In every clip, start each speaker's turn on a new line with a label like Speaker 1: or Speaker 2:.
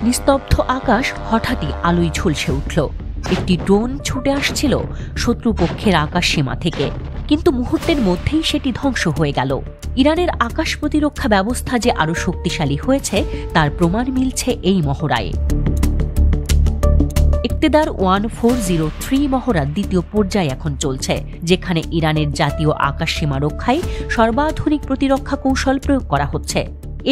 Speaker 1: নিস্তব্ধ আকাশ হঠাৎই আলোয় ঝলসে উঠল। একটি ড্রোন ছুটে আসছিল শত্রুপক্ষের আকাশ সীমা থেকে, কিন্তু মুহূর্তের মধ্যেই সেটি ধ্বংস হয়ে গেল। ইরানের আকাশ প্রতিরক্ষা ব্যবস্থা যে আরও শক্তিশালী হয়েছে তার প্রমাণ মিলছে এই মহড়ায়। ইকতেদার 1403 মহড়ার দ্বিতীয় পর্যায়ে এখন চলছে, যেখানে ইরানের জাতীয় আকাশ সীমা রক্ষায় সর্বাধুনিক প্রতিরক্ষা কৌশল প্রয়োগ করা হচ্ছে।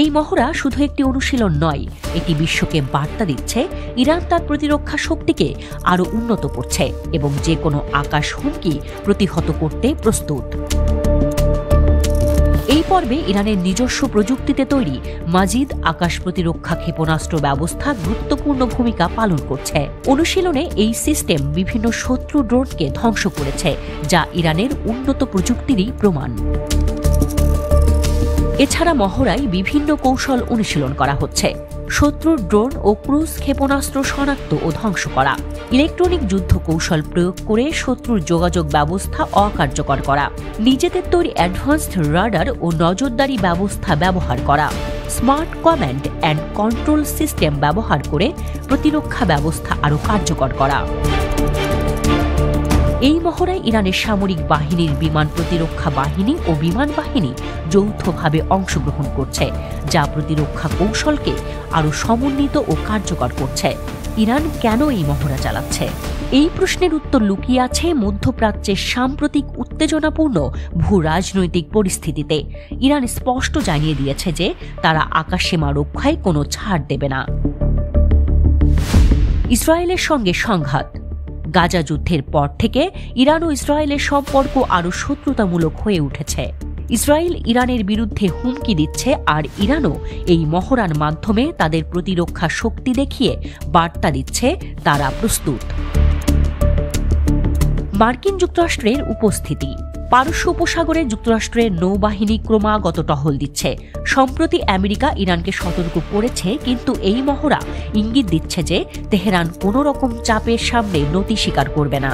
Speaker 1: এই মহড়া শুধু একটি অনুশীলন নয়, এটি বিশ্বকে বার্তা দিচ্ছে ইরান তার প্রতিরক্ষা শক্তিকে আরও উন্নত করছে এবং যে কোনো আকাশ হুমকি প্রতিহত করতে প্রস্তুত। এই পর্বে ইরানের নিজস্ব প্রযুক্তিতে তৈরি মাজিদ আকাশ প্রতিরক্ষা ক্ষেপণাস্ত্র ব্যবস্থা গুরুত্বপূর্ণ ভূমিকা পালন করছে। অনুশীলনে এই সিস্টেম বিভিন্ন শত্রু ড্রোনকে ধ্বংস করেছে, যা ইরানের উন্নত প্রযুক্তিরই প্রমাণ। এছাড়া মহড়ায় বিভিন্ন কৌশল অনুশীলন করা হচ্ছে। শত্রুর ড্রোন ও ক্রুজ ক্ষেপণাস্ত্র শনাক্ত ও ধ্বংস করা, ইলেকট্রনিক যুদ্ধ কৌশল প্রয়োগ করে শত্রুর যোগাযোগ ব্যবস্থা অকার্যকর করা, নিজেদের তৈরি অ্যাডভান্সড রাডার ও নজরদারি ব্যবস্থা ব্যবহার করা, smart command and control system ব্যবহার করে প্রতিরক্ষা ব্যবস্থা আরও কার্যকর করা। এই মহড়ায় ইরানের সামরিক বাহিনীর বিমান প্রতিরক্ষা বাহিনী ও বিমান বাহিনী যৌথভাবে অংশগ্রহণ করছে, যা প্রতিরক্ষা কৌশলকে আরও সমন্বিত ও কার্যকর করছে। ইরান কেন এই মহড়া চালাচ্ছে? এই প্রশ্নের উত্তর লুকিয়ে আছে মধ্যপ্রাচ্যের সাম্প্রতিক উত্তেজনাপূর্ণ ভূ রাজনৈতিক পরিস্থিতিতে। ইরান স্পষ্ট জানিয়ে দিয়েছে যে তারা আকাশসীমা রক্ষায় কোনো ছাড় দেবে না। ইসরায়েলের সঙ্গে সংঘাত। গাজা যুদ্ধের পর থেকে ইরান ও ইসরায়েলের সম্পর্ক আরও শত্রুতামূলক হয়ে উঠেছে। ইসরায়েল ইরানের বিরুদ্ধে হুমকি দিচ্ছে, আর ইরানও এই মহড়ার মাধ্যমে তাদের প্রতিরক্ষা শক্তি দেখিয়ে বার্তা দিচ্ছে তারা প্রস্তুত। মার্কিন যুক্তরাষ্ট্রের উপস্থিতি। পারস্য উপসাগরে যুক্তরাষ্ট্রের নৌবাহিনী ক্রমাগত টহল দিচ্ছে। সম্প্রতি আমেরিকা ইরানকে সতর্ক করেছে, কিন্তু এই মহড়া ইঙ্গিত দিচ্ছে যে তেহরান কোনো রকম চাপের সামনে নতি স্বীকার করবে না।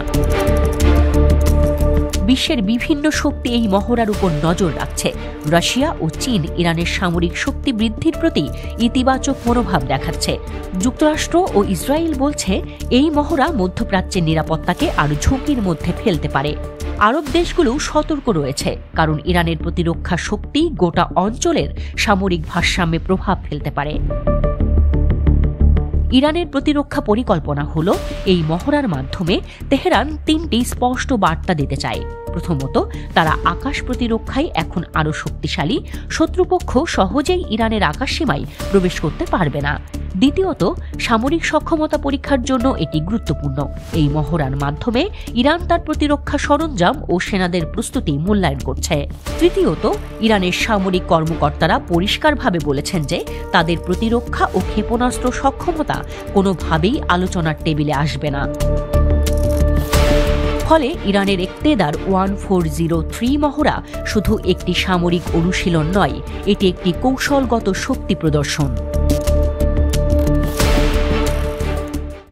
Speaker 1: বিশ্বের বিভিন্ন শক্তি এই মহড়ার উপর নজর রাখছে। রাশিয়া ও চীন ইরানের সামরিক শক্তি বৃদ্ধির প্রতি ইতিবাচক মনোভাব দেখাচ্ছে। যুক্তরাষ্ট্র ও ইসরায়েল বলছে এই মহড়া মধ্যপ্রাচ্যের নিরাপত্তাকে আরও ঝুঁকির মধ্যে ফেলতে পারে। আরব দেশগুলো সতর্ক রয়েছে, কারণ ইরানের প্রতিরক্ষা শক্তি গোটা অঞ্চলের সামরিক ভারসাম্যে প্রভাব ফেলতে পারে। ইরানের প্রতিরক্ষা পরিকল্পনা হল এই মহড়ার মাধ্যমে তেহরান তিনটি স্পষ্ট বার্তা দিতে চায়। প্রথমত, তারা আকাশ প্রতিরক্ষায় এখন আরও শক্তিশালী, শত্রুপক্ষ সহজেই ইরানের আকাশসীমায় প্রবেশ করতে পারবে না। দ্বিতীয়ত, সামরিক সক্ষমতা পরীক্ষার জন্য এটি গুরুত্বপূর্ণ। এই মহড়ার মাধ্যমে ইরান তার প্রতিরক্ষা সরঞ্জাম ও সেনাদের প্রস্তুতি মূল্যায়ন করছে। তৃতীয়ত, ইরানের সামরিক কর্মকর্তারা পরিষ্কারভাবে বলেছেন যে তাদের প্রতিরক্ষা ও ক্ষেপণাস্ত্র সক্ষমতা কোনোভাবেই আলোচনার টেবিলে আসবে না। ফলে ইরানের ইকতেদার 1403 মহড়া শুধু একটি সামরিক অনুশীলন নয়, এটি একটি কৌশলগত শক্তি প্রদর্শন।